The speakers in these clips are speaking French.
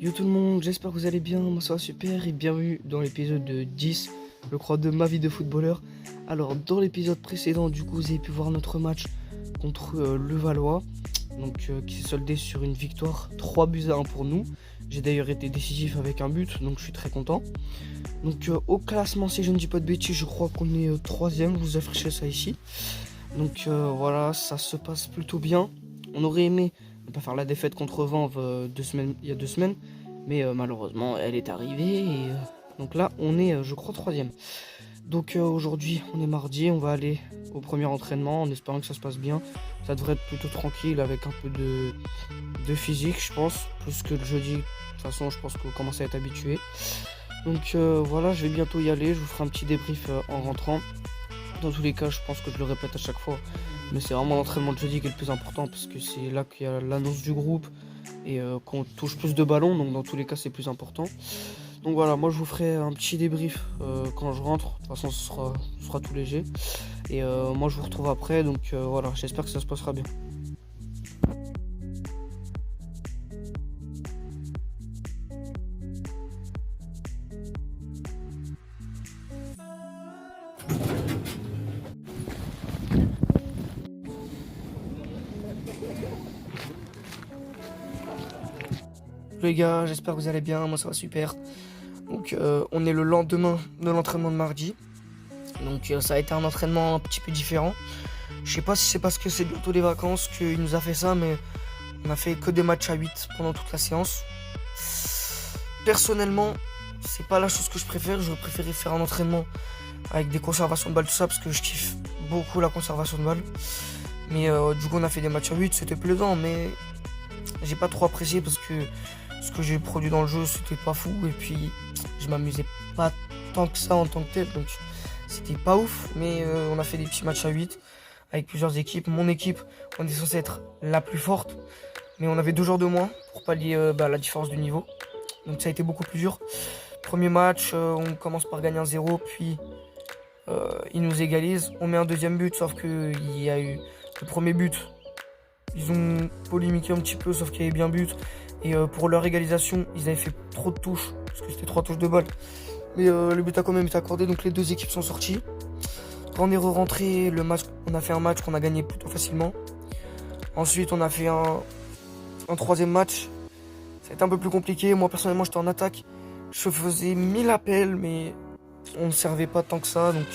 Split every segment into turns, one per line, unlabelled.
Yo tout le monde, j'espère que vous allez bien, moi ça va super et bienvenue dans l'épisode 10, je crois, de ma vie de footballeur. Alors dans l'épisode précédent, du coup, vous avez pu voir notre match contre Levallois, donc qui s'est soldé sur une victoire 3-1 pour nous. J'ai d'ailleurs été décisif avec un but, donc je suis très content. Donc au classement, si je ne dis pas de bêtises, je crois qu'on est 3ème, vous affichez ça ici. Donc voilà, ça se passe plutôt bien. On aurait aimé ne pas faire la défaite contre Vanves il y a 2 semaines, mais malheureusement elle est arrivée et donc là on est je crois 3ème. Donc aujourd'hui on est mardi, on va aller au premier entraînement en espérant que ça se passe bien. Ça devrait être plutôt tranquille avec un peu de physique, je pense, plus que le jeudi. De toute façon je pense que vous commencez à être habitué. Donc voilà, je vais bientôt y aller, je vous ferai un petit débrief en rentrant. Dans tous les cas, je pense que je le répète à chaque fois, mais c'est vraiment l'entraînement de jeudi qui est le plus important parce que c'est là qu'il y a l'annonce du groupe et qu'on touche plus de ballons, donc dans tous les cas c'est plus important. Donc voilà, moi je vous ferai un petit débrief quand je rentre, de toute façon ce sera tout léger. Et moi je vous retrouve après, donc voilà, j'espère que ça se passera bien. Les gars, j'espère que vous allez bien, moi ça va super. Donc on est le lendemain de l'entraînement de mardi. Donc ça a été un entraînement un petit peu différent. Je sais pas si c'est parce que c'est bientôt les vacances qu'il nous a fait ça, mais on a fait que des matchs à 8 pendant toute la séance. Personnellement, c'est pas la chose que je préfère. Je préférais faire un entraînement avec des conservations de balles, tout ça, parce que je kiffe beaucoup la conservation de balles. Mais du coup on a fait des matchs à 8, c'était plaisant, mais j'ai pas trop apprécié parce que ce que j'ai produit dans le jeu c'était pas fou et puis je m'amusais pas tant que ça en tant que tel, donc c'était pas ouf. Mais on a fait des petits matchs à 8 avec plusieurs équipes. Mon équipe, on est censé être la plus forte, mais on avait 2 joueurs de moins pour pallier la différence de niveau, donc ça a été beaucoup plus dur. Premier match, on commence par gagner 1-0, puis ils nous égalisent, on met un deuxième but, sauf que il y a eu le premier but. Ils ont polémiqué un petit peu, sauf qu'il y avait bien but. Et pour leur égalisation, ils avaient fait trop de touches, parce que c'était 3 touches de balle. Mais le but a quand même été accordé, donc les 2 équipes sont sorties. Quand on est rentré, on a fait un match qu'on a gagné plutôt facilement. Ensuite, on a fait un 3ème match. Ça a été un peu plus compliqué. Moi, personnellement, j'étais en attaque. Je faisais 1000 appels, mais on ne servait pas tant que ça. Donc,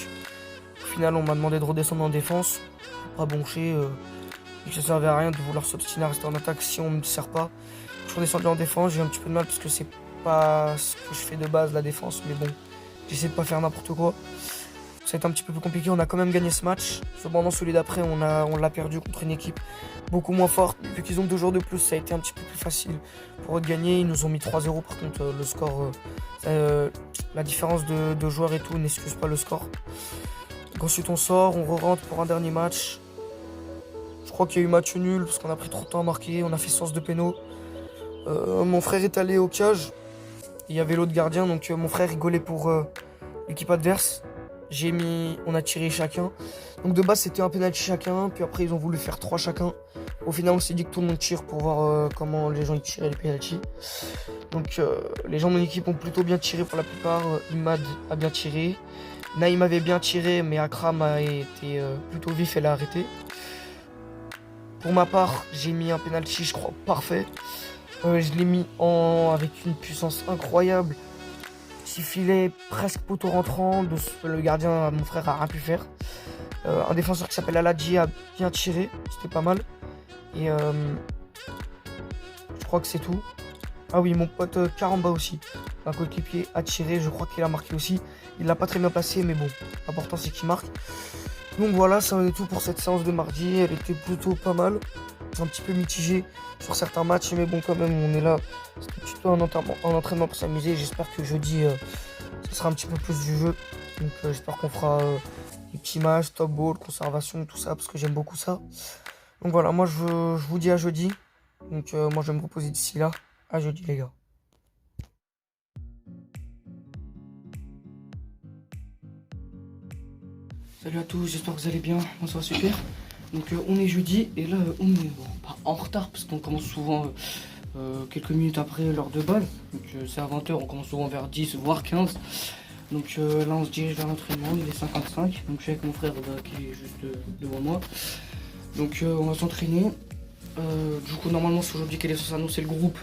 au final, on m'a demandé de redescendre en défense. Pas boncher. Et que ça servait à rien de vouloir s'obstiner à rester en attaque si on ne me sert pas. Je suis redescendu en défense, j'ai eu un petit peu de mal parce que c'est pas ce que je fais de base, la défense, mais bon, j'essaie de pas faire n'importe quoi. Ça a été un petit peu plus compliqué, on a quand même gagné ce match. Cependant, celui d'après, on l'a perdu contre une équipe beaucoup moins forte. Vu qu'ils ont 2 jours de plus, ça a été un petit peu plus facile pour eux de gagner. Ils nous ont mis 3-0, par contre, le score, la différence de joueurs et tout n'excuse pas le score. Donc ensuite, on sort, on re-rentre pour un dernier match. Je crois qu'il y a eu match nul parce qu'on a pris trop de temps à marquer, on a fait sens de péno. Mon frère est allé au cage, il y avait l'autre gardien, donc mon frère rigolait pour l'équipe adverse. On a tiré chacun. Donc de base c'était un penalty chacun, puis après ils ont voulu faire 3 chacun. Au final on s'est dit que tout le monde tire pour voir comment les gens ils tiraient les penalty. Donc les gens de mon équipe ont plutôt bien tiré pour la plupart. Imad a bien tiré, Naïm avait bien tiré, mais Akram a été plutôt vif et l'a arrêté. Pour ma part, j'ai mis un penalty, je crois, parfait. Je l'ai mis avec une puissance incroyable. 6 filets, presque poteau rentrant. Le gardien, mon frère, a rien pu faire. Un défenseur qui s'appelle Aladji a bien tiré. C'était pas mal. Et je crois que c'est tout. Ah oui, mon pote Karamba aussi. Un coéquipier a tiré. Je crois qu'il a marqué aussi. Il l'a pas très bien placé, mais bon, l'important c'est qu'il marque. Donc voilà, ça en est tout pour cette séance de mardi. Elle était plutôt pas mal. C'est un petit peu mitigé sur certains matchs, mais bon, quand même, on est là. C'était plutôt un entraînement pour s'amuser. J'espère que jeudi, ça sera un petit peu plus du jeu. Donc j'espère qu'on fera des petits matchs, top ball, conservation, tout ça, parce que j'aime beaucoup ça. Donc voilà, moi je vous dis à jeudi. Donc moi je vais me reposer d'ici là. À jeudi les gars. Salut à tous, j'espère que vous allez bien, moi ça va super. Donc on est jeudi et là on est pas en retard parce qu'on commence souvent quelques minutes après l'heure de balle. Donc c'est à 20 h, on commence souvent vers 10 voire 15. Donc là on se dirige vers l'entraînement, il est 55. Donc je suis avec mon frère qui est juste devant moi. Donc on va s'entraîner. Du coup normalement c'est aujourd'hui qu'elle est censée annoncer le groupe.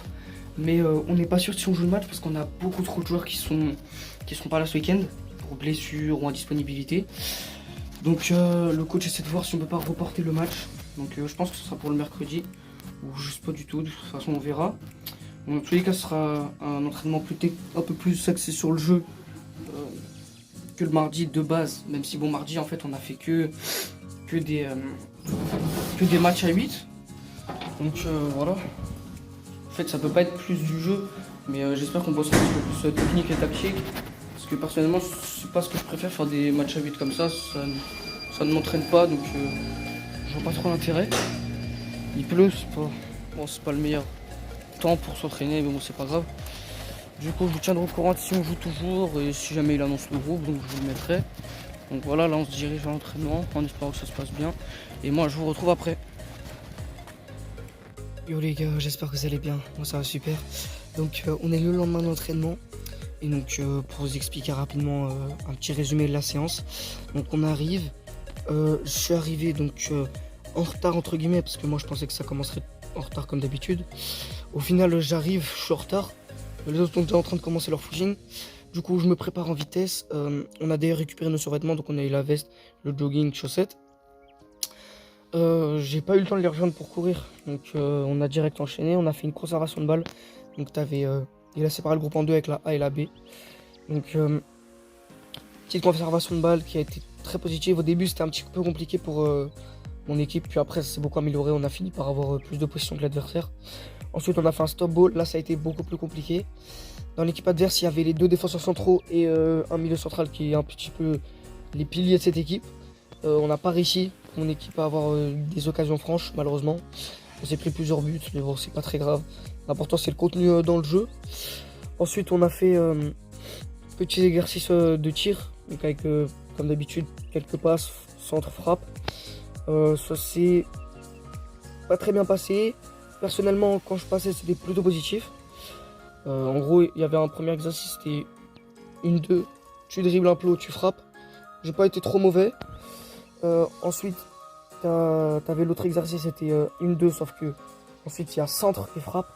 Mais on n'est pas sûr si on joue le match parce qu'on a beaucoup trop de joueurs qui sont pas là ce week-end pour blessure ou indisponibilité. Donc le coach essaie de voir si on peut pas reporter le match. Donc je pense que ce sera pour le mercredi. Ou je sais pas du tout, de toute façon on verra. Dans tous les cas ce sera un entraînement un peu plus axé sur le jeu que le mardi de base. Même si bon mardi en fait on a fait que des matchs à 8. Donc voilà. En fait ça peut pas être plus du jeu. Mais j'espère qu'on bossera un petit peu plus technique et tactique. Parce que personnellement c'est pas ce que je préfère, faire des matchs à 8 comme ça ne m'entraîne pas. Donc je vois pas trop l'intérêt. Il pleut, c'est pas le meilleur temps pour s'entraîner, mais bon c'est pas grave. Du coup je vous tiendrai au courant si on joue toujours et si jamais il annonce le groupe, donc je vous le mettrai. Donc voilà, là on se dirige vers l'entraînement en espérant que ça se passe bien. Et moi je vous retrouve après. Yo les gars, j'espère que vous allez bien, moi ça va super. Donc on est le lendemain de l'entraînement. Et donc pour vous expliquer rapidement un petit résumé de la séance. Donc on arrive, je suis arrivé donc en retard entre guillemets parce que moi je pensais que ça commencerait en retard comme d'habitude. Au final j'arrive, je suis en retard. Les autres sont déjà en train de commencer leur footing. Du coup je me prépare en vitesse. On a d'ailleurs récupéré nos survêtements, donc on a eu la veste, le jogging, chaussettes. J'ai pas eu le temps de les rejoindre pour courir. Donc on a direct enchaîné, on a fait une conservation de balles. Donc il a séparé le groupe en deux avec la A et la B. Donc petite conservation de balles qui a été très positive. Au début c'était un petit peu compliqué pour mon équipe, puis après ça s'est beaucoup amélioré, on a fini par avoir plus de position que l'adversaire. Ensuite on a fait un stop ball, là ça a été beaucoup plus compliqué. Dans l'équipe adverse il y avait les deux défenseurs centraux et un milieu central qui est un petit peu les piliers de cette équipe. On n'a pas réussi, mon équipe, à avoir des occasions franches malheureusement. On s'est pris plusieurs buts, mais bon c'est pas très grave. L'important c'est le contenu dans le jeu. Ensuite on a fait petits exercices de tir, donc avec comme d'habitude quelques passes, centre, frappe. Ça s'est pas très bien passé. Personnellement, quand je passais, c'était plutôt positif. En gros, il y avait un premier exercice, c'était 1-2, tu dribbles un plot, tu frappes. J'ai pas été trop mauvais. Ensuite, t'avais l'autre exercice, c'était 1-2, sauf que ensuite il y a centre et frappe.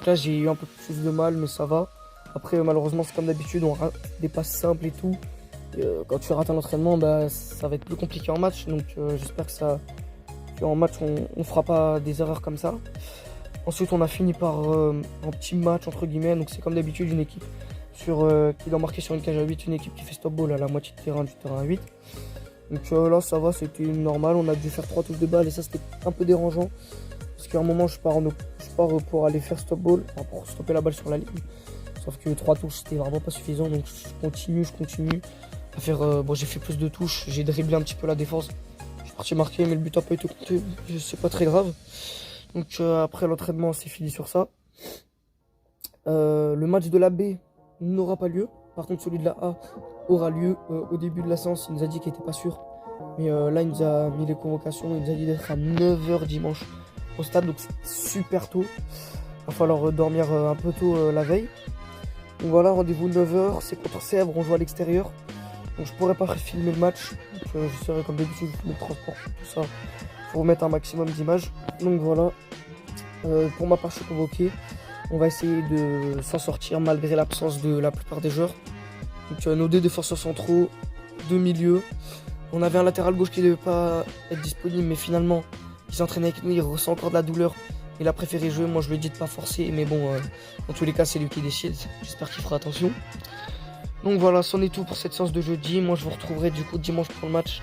Là, j'ai eu un peu plus de mal, mais ça va. Après, malheureusement, c'est comme d'habitude, on rate des passes simples et tout. Quand tu rates un entraînement, bah, ça va être plus compliqué en match. Donc j'espère qu'en match, on fera pas des erreurs comme ça. Ensuite, on a fini par un petit match, entre guillemets. Donc c'est comme d'habitude une équipe qui doit marquer sur une cage à 8. Une équipe qui fait stop ball à la moitié de terrain, du terrain à 8. Donc là, ça va, c'était normal. On a dû faire 3 touches de balle et ça, c'était un peu dérangeant. Parce qu'à un moment, je pars pour aller faire stop ball, enfin, pour stopper la balle sur la ligne. Sauf que 3 touches, c'était vraiment pas suffisant. Donc je continue à faire. Bon, j'ai fait plus de touches, j'ai dribblé un petit peu la défense. Je suis parti marquer, mais le but n'a pas été compté. C'est pas très grave. Donc après l'entraînement, c'est fini sur ça. Le match de la B n'aura pas lieu. Par contre, celui de la A aura lieu. Au début de la séance, il nous a dit qu'il n'était pas sûr. Mais là, il nous a mis les convocations. Il nous a dit d'être à 9 h dimanche au stade. Donc c'est super tôt. Il va falloir dormir un peu tôt la veille. Donc voilà, rendez-vous 9 h. C'est contre Sèvres, on joue à l'extérieur. Donc je pourrais pas filmer le match. Donc je serai comme d'habitude, le transport, tout ça. Pour vous mettre un maximum d'images. Donc voilà. Pour ma part, je suis convoqué. On va essayer de s'en sortir malgré l'absence de la plupart des joueurs. Donc nos deux défenseurs centraux, deux milieux. On avait un latéral gauche qui ne devait pas être disponible, mais finalement, il s'entraînait avec nous, il ressent encore de la douleur. Il a préféré jouer, moi je lui ai dit de pas forcer, mais bon, dans tous les cas, c'est lui qui décide. J'espère qu'il fera attention. Donc voilà, c'en est tout pour cette séance de jeudi. Moi je vous retrouverai du coup dimanche pour le match,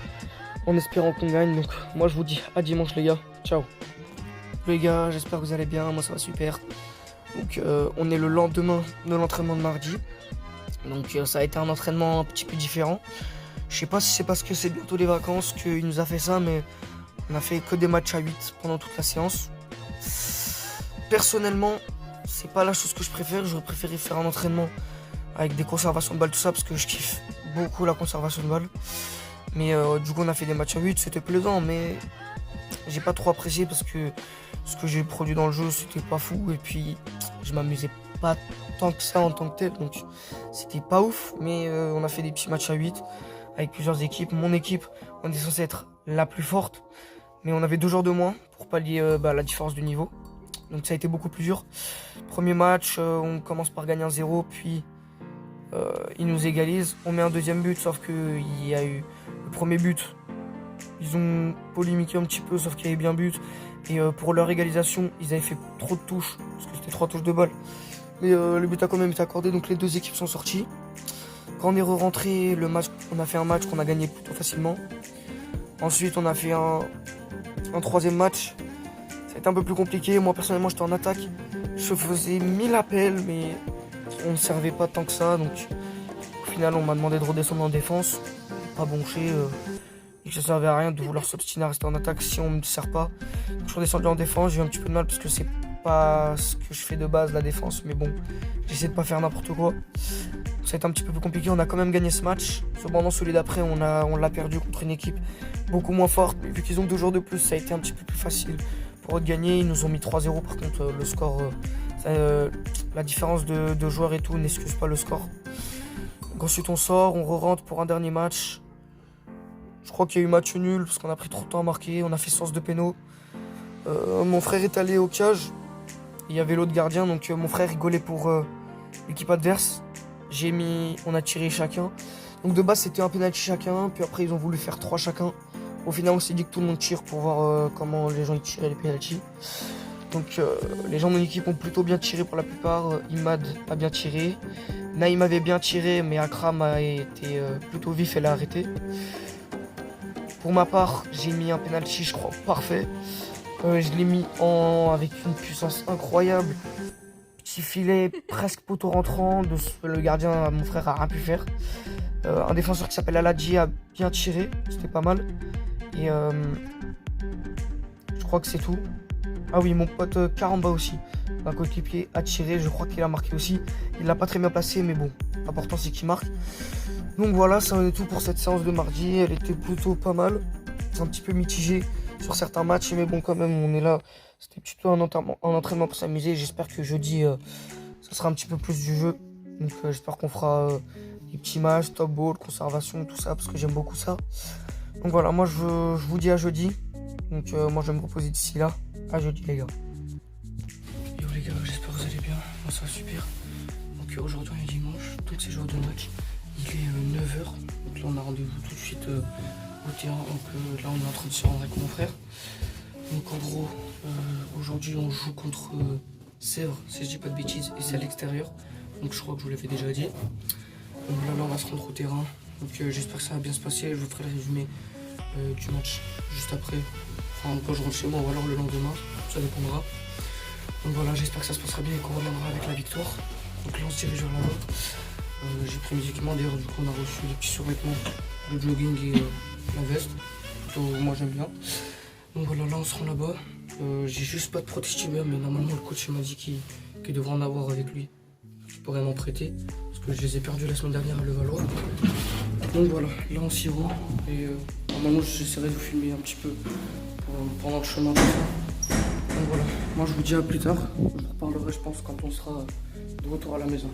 en espérant qu'on gagne. Donc moi je vous dis à dimanche les gars, ciao. Les gars, j'espère que vous allez bien, moi ça va super. Donc on est le lendemain de l'entraînement de mardi. Donc ça a été un entraînement un petit peu différent. Je sais pas si c'est parce que c'est bientôt les vacances qu'il nous a fait ça, mais on a fait que des matchs à 8 pendant toute la séance. Personnellement, c'est pas la chose que je préfère. J'aurais préféré faire un entraînement avec des conservations de balles, tout ça, parce que je kiffe beaucoup la conservation de balles. Mais du coup on a fait des matchs à 8, c'était plaisant, mais j'ai pas trop apprécié parce que Ce que j'ai produit dans le jeu, c'était pas fou. Et puis, je m'amusais pas tant que ça en tant que tel. Donc, c'était pas ouf. Mais on a fait des petits matchs à 8 avec plusieurs équipes. Mon équipe, on est censé être la plus forte. Mais on avait 2 joueurs de moins pour pallier la différence de niveau. Donc, ça a été beaucoup plus dur. Premier match, on commence par gagner 1-0. Puis, ils nous égalisent. On met un deuxième but, sauf qu'il y a eu le premier but. Ils ont polémiqué un petit peu, sauf qu'il y avait bien but. Et pour leur égalisation, ils avaient fait trop de touches, parce que c'était 3 touches de balle. Mais le but a quand même été accordé, donc les 2 équipes sont sorties. Quand on est rentré, on a fait un match qu'on a gagné plutôt facilement. Ensuite, on a fait un 3e match. Ça a été un peu plus compliqué. Moi, personnellement, j'étais en attaque. Je faisais 1000 appels, mais on ne servait pas tant que ça. Donc, au final, on m'a demandé de redescendre en défense. Pas bronché. Et que ça servait à rien de vouloir s'obstiner à rester en attaque si on ne me sert pas. Donc, je suis redescendu en défense, j'ai eu un petit peu de mal parce que c'est pas ce que je fais de base, la défense. Mais bon, j'essaie de pas faire n'importe quoi. Ça a été un petit peu plus compliqué, on a quand même gagné ce match. Cependant, celui d'après, on l'a perdu contre une équipe beaucoup moins forte. Mais vu qu'ils ont 2 jours de plus, ça a été un petit peu plus facile pour eux de gagner. Ils nous ont mis 3-0, par contre, le score, la différence de joueurs et tout n'excuse pas le score. Donc ensuite, on sort, on re-rentre pour un dernier match. Je crois qu'il y a eu match nul parce qu'on a pris trop de temps à marquer. On a fait sens de péno. Mon frère est allé au cage. Il y avait l'autre gardien, donc mon frère rigolait pour l'équipe adverse. On a tiré chacun. Donc de base c'était un penalty chacun, puis après ils ont voulu faire 3 chacun. Au final on s'est dit que tout le monde tire pour voir comment les gens ils tiraient les penalty. Donc les gens de mon équipe ont plutôt bien tiré pour la plupart. Imad a bien tiré. Naïm avait bien tiré, mais Akram a été plutôt vif et l'a arrêté. Pour ma part, j'ai mis un penalty, je crois, parfait. Je l'ai mis avec une puissance incroyable. Petit filet, presque poteau rentrant. Le gardien, mon frère, a rien pu faire. Un défenseur qui s'appelle Aladji a bien tiré. C'était pas mal. Et je crois que c'est tout. Ah oui, mon pote Karamba aussi. Un coéquipier a tiré. Je crois qu'il a marqué aussi. Il l'a pas très bien placé, mais bon. L'important, c'est qu'il marque. Donc voilà, ça en est tout pour cette séance de mardi. Elle était plutôt pas mal. C'est un petit peu mitigé sur certains matchs, mais bon, quand même, on est là. C'était plutôt un entraînement pour s'amuser. J'espère que jeudi, ça sera un petit peu plus du jeu. Donc j'espère qu'on fera des petits matchs, top ball, conservation, tout ça, parce que j'aime beaucoup ça. Donc voilà, moi je vous dis à jeudi. Donc moi je vais me reposer d'ici là. À jeudi les gars. Yo les gars, j'espère que vous allez bien. Moi ça va super. Donc aujourd'hui on est dimanche, donc c'est jour de match. Il est 9h. Donc là on a rendez-vous tout de suite au terrain. Donc là on est en train de se rendre avec mon frère. Donc en gros, aujourd'hui on joue contre Sèvres, si je dis pas de bêtises, et c'est à l'extérieur. Donc je crois que je vous l'avais déjà dit. Donc là on va se rendre au terrain. Donc j'espère que ça va bien se passer. Je vous ferai le résumé du match juste après. Enfin quand je rentre chez moi ou alors le lendemain, ça dépendra. Donc voilà, j'espère que ça se passera bien et qu'on reviendra avec la victoire. Donc là on se dirige vers là-bas. J'ai pris mes équipements, d'ailleurs du coup on a reçu des petits survêtements, le jogging et la veste. Plutôt, moi j'aime bien. Donc voilà, là on se rend là-bas. J'ai juste pas de protège-tibia, mais normalement le coach m'a dit qu'il devrait en avoir avec lui. Je pourrais m'en prêter, parce que je les ai perdus la semaine dernière à Levallois. Donc voilà, là on s'y rend. Et normalement j'essaierai de vous filmer un petit peu pendant le chemin. Donc voilà, moi je vous dis à plus tard. Je vous reparlerai je pense quand on sera de retour à la maison.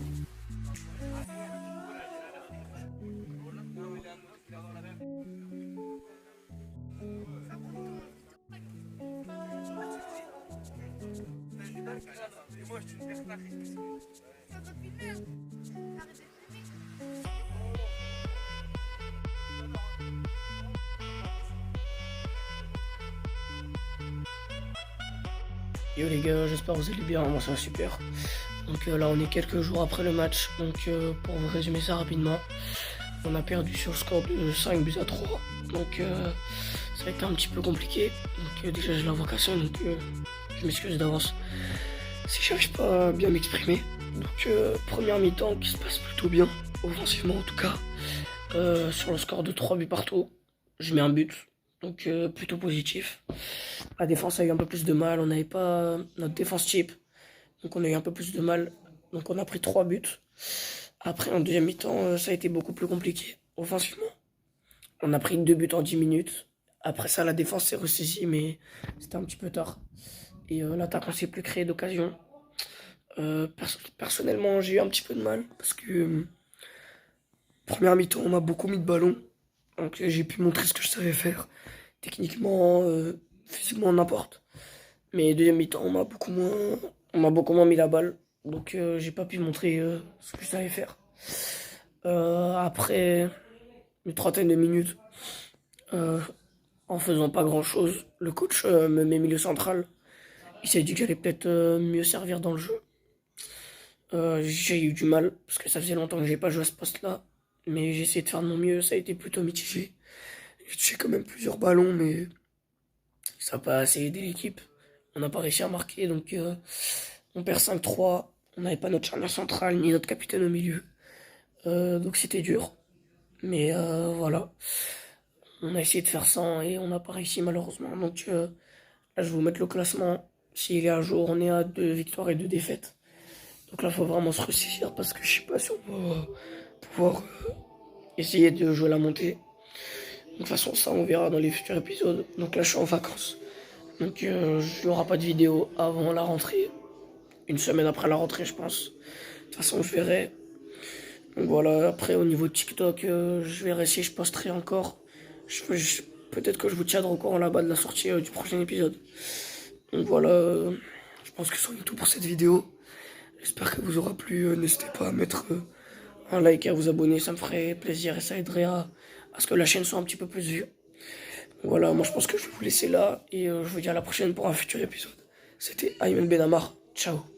Yo les gars, j'espère que vous allez bien, moi ça va super. Donc là on est quelques jours après le match, donc pour vous résumer ça rapidement, on a perdu sur le score de 5-3, donc ça a été un petit peu compliqué. Donc déjà j'ai la vocation, donc je m'excuse d'avance si j'arrive pas à bien m'exprimer. Donc première mi-temps qui se passe plutôt bien, offensivement en tout cas. Sur le score de 3 buts partout, je mets un but. Donc plutôt positif. La défense a eu un peu plus de mal, on n'avait pas notre défense type. Donc on a eu un peu plus de mal. Donc on a pris 3 buts. Après en deuxième mi-temps, ça a été beaucoup plus compliqué offensivement. On a pris 2 buts en 10 minutes. Après ça la défense s'est ressaisie mais c'était un petit peu tard. Et l'attaque, on s'est plus créé d'occasion. Personnellement, j'ai eu un petit peu de mal parce que première mi-temps, on m'a beaucoup mis de ballon. Donc j'ai pu montrer ce que je savais faire. Techniquement, physiquement, n'importe. Mais deuxième mi-temps, on m'a beaucoup moins mis la balle. Donc j'ai pas pu montrer ce que je savais faire. Après une trentaine de minutes, euh, en faisant pas grand-chose, le coach me met milieu central. Il s'est dit que j'allais peut-être mieux servir dans le jeu. J'ai eu du mal, parce que ça faisait longtemps que j'ai pas joué à ce poste-là. Mais j'ai essayé de faire de mon mieux, ça a été plutôt mitigé. J'ai touché quand même plusieurs ballons, mais ça n'a pas assez aidé l'équipe. On n'a pas réussi à marquer, donc on perd 5-3. On n'avait pas notre charnière centrale, ni notre capitaine au milieu. Donc c'était dur. Mais voilà. On a essayé de faire ça et on n'a pas réussi malheureusement. Donc là, je vais vous mettre le classement. S'il est à jour, on est à 2 victoires et 2 défaites. Donc là, il faut vraiment se ressaisir parce que je sais pas si on va pouvoir essayer de jouer la montée. De toute façon, ça, on verra dans les futurs épisodes. Donc là, je suis en vacances. Donc il n'y aura pas de vidéo avant la rentrée. Une semaine après la rentrée, je pense. De toute façon, je verrai. Donc voilà, après, au niveau de TikTok, je verrai si je posterai encore. Peut-être que je vous tiendrai au courant là-bas de la sortie du prochain épisode. Donc voilà, je pense que c'en est tout pour cette vidéo. J'espère que vous aura plu. N'hésitez pas à mettre un like et à vous abonner, ça me ferait plaisir et ça aiderait à ce que la chaîne soit un petit peu plus vue. Donc voilà, moi je pense que je vais vous laisser là et je vous dis à la prochaine pour un futur épisode. C'était Ayman Benamar. Ciao.